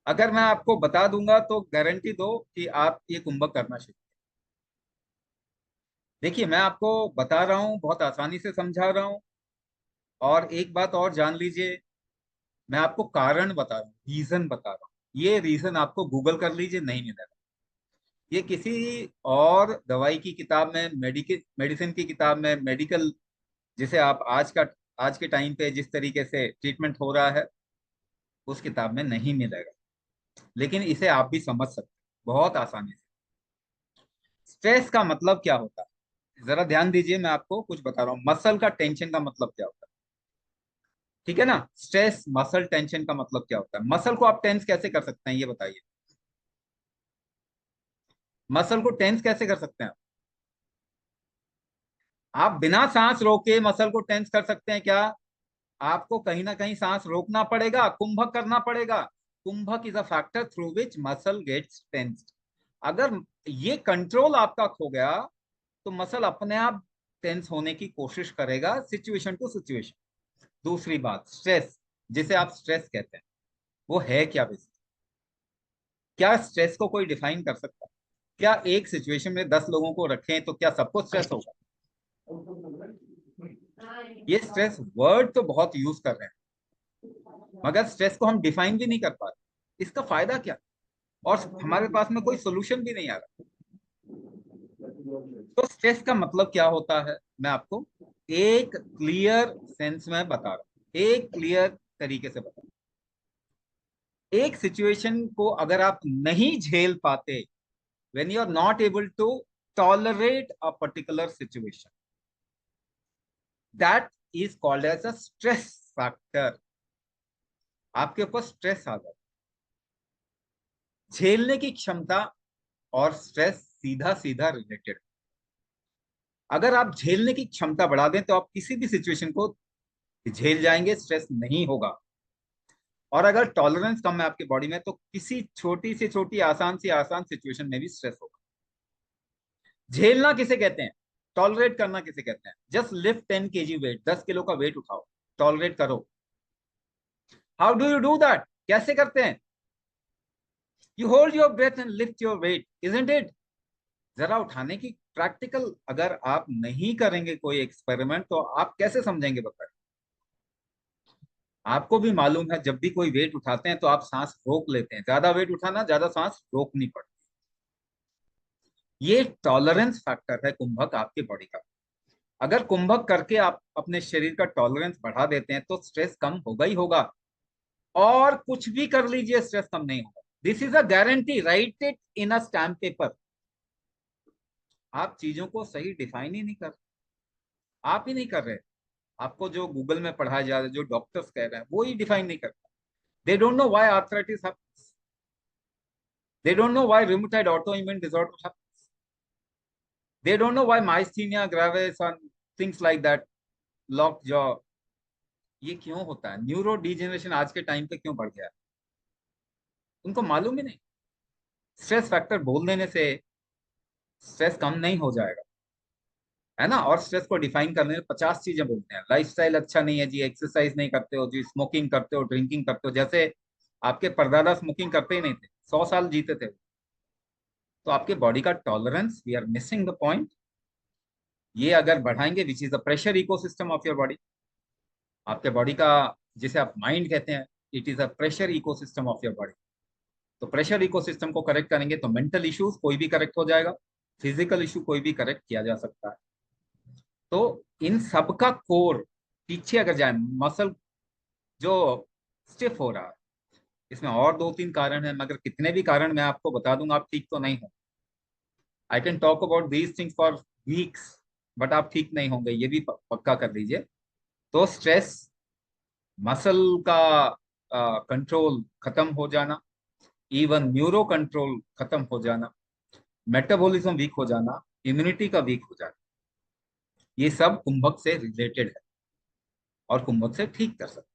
अगर मैं आपको बता दूंगा तो गारंटी दो कि आप ये कुंभक करना शुरू। देखिए, मैं आपको बता रहा हूँ, बहुत आसानी से समझा रहा हूँ। और एक बात और जान लीजिए, मैं आपको कारण बता रहा हूँ, रीजन बता रहा हूँ। ये रीजन आपको गूगल कर लीजिए, नहीं मिलेगा। ये किसी और दवाई की किताब में, मेडिसिन की किताब में, मेडिकल, जिसे आप आज के टाइम पे जिस तरीके से ट्रीटमेंट हो रहा है, उस किताब में नहीं मिलेगा। लेकिन इसे आप भी समझ सकते हैं बहुत आसानी से। स्ट्रेस का मतलब क्या होता है, जरा ध्यान दीजिए, मैं आपको कुछ बता रहा हूँ। मसल का टेंशन का मतलब क्या होता है? ठीक है ना। स्ट्रेस, मसल टेंशन का मतलब क्या होता है? मसल को आप टेंस कैसे कर सकते हैं, ये बताइए। मसल को टेंस कैसे कर सकते हैं आप बिना सांस रोके मसल को टेंस कर सकते हैं क्या? आपको कहीं ना कहीं सांस रोकना पड़ेगा, कुंभक करना पड़ेगा। Kumbhak is a factor through which muscle gets tensed. अगर ये कंट्रोल आपका खो गया, तो मसल अपने आप टेंस होने की कोशिश करेगा, सिचुएशन टू सिचुएशन। दूसरी बात, स्ट्रेस, जिसे आप स्ट्रेस कहते हैं, वो है क्या बेसिक? क्या स्ट्रेस को कोई डिफाइन कर सकता है? क्या एक सिचुएशन में 10 लोगों को रखें तो क्या सबको स्ट्रेस होगा? ये स्ट्रेस वर्ड तो बहुत यूज कर रहे हैं, मगर स्ट्रेस को हम डिफाइन भी नहीं कर पा रहे। इसका फायदा क्या? और हमारे पास में कोई सोल्यूशन भी नहीं आ रहा। तो स्ट्रेस का मतलब क्या होता है, मैं आपको एक क्लियर सेंस में बता रहा हूं, एक क्लियर तरीके से बता रहा हूं। एक सिचुएशन को अगर आप नहीं झेल पाते, when you are not able to tolerate a particular situation, that is called as a stress factor। आपके ऊपर स्ट्रेस आ जाता है। झेलने की क्षमता और स्ट्रेस सीधा सीधा रिलेटेड। अगर आप झेलने की क्षमता बढ़ा दें तो आप किसी भी सिचुएशन को झेल जाएंगे, स्ट्रेस नहीं होगा। और अगर टॉलरेंस कम है आपकी बॉडी में, तो किसी छोटी से छोटी, आसान से आसान सिचुएशन में भी स्ट्रेस होगा। झेलना किसे कहते हैं? टॉलरेट करना किसे कहते हैं? Just lift 10 kg weight, 10 kilo का वेट उठाओ, टॉलरेट करो। How do you do that? कैसे करते हैं? You hold your breath and lift your weight, isn't it? जरा उठाने की प्रैक्टिकल अगर आप नहीं करेंगे कोई एक्सपेरिमेंट, तो आप कैसे समझेंगे बताइए। आपको भी मालूम है, जब भी कोई वेट उठाते हैं तो आप सांस रोक लेते हैं। ज्यादा वेट उठाना, ज्यादा सांस रोकनी पड़ती है। ये टॉलरेंस फैक्टर है कुंभक आपके बॉडी का। अगर कुंभक करके आप अपने शरीर का टॉलरेंस बढ़ा देते हैं, तो स्ट्रेस कम होगा ही होगा। और कुछ भी कर लीजिए, स्ट्रेस कम नहीं होगा। This is a guarantee, right it in a stamp paper. आप चीजों को सही डिफाइन ही नहीं कर, आप ही नहीं कर रहे। आपको जो गूगल में पढ़ाया जा रहा है, जो डॉक्टर्स कह रहे हैं, वो ही डिफाइन नहीं करता। They don't know why arthritis happens, they don't know why rheumatoid autoimmune disorder happens, they don't know why myasthenia gravis and things like that, lockjaw. ये क्यों होता है? न्यूरो डिजेनरेशन आज के टाइम पे क्यों बढ़ गया है? उनको मालूम ही नहीं। स्ट्रेस फैक्टर बोल देने से स्ट्रेस कम नहीं हो जाएगा, है ना। और स्ट्रेस को डिफाइन करने में 50 चीजें बोलते हैं। लाइफस्टाइल अच्छा नहीं है जी, एक्सरसाइज नहीं करते हो जी, स्मोकिंग करते हो, ड्रिंकिंग करते हो। जैसे आपके परदादा स्मोकिंग करते ही नहीं थे, 100 साल जीते थे। तो आपके बॉडी का tolerance, we are missing the point. ये अगर बढ़ाएंगे, which is the pressure ecosystem of your body, आपके बॉडी का, जिसे आप माइंड कहते हैं, it is a pressure ecosystem of your body. तो प्रेशर इकोसिस्टम को करेक्ट करेंगे तो मेंटल इश्यूज कोई भी करेक्ट हो जाएगा, फिजिकल इशू कोई भी करेक्ट किया जा सकता है। तो इन सब का कोर, पीछे अगर जाए, मसल जो स्टिफ हो रहा है, इसमें और 2-3 कारण है, मगर कितने भी कारण मैं आपको बता दूंगा, आप ठीक तो नहीं हो। I can talk about these things for weeks, but आप ठीक नहीं होंगे, ये भी पक्का कर लीजिए। तो स्ट्रेस, मसल का कंट्रोल खत्म हो जाना, इवन न्यूरो कंट्रोल खत्म हो जाना, मेटाबॉलिज्म वीक हो जाना, इम्यूनिटी का वीक हो जाना, ये सब कुंभक से रिलेटेड है और कुंभक से ठीक कर सकते हैं।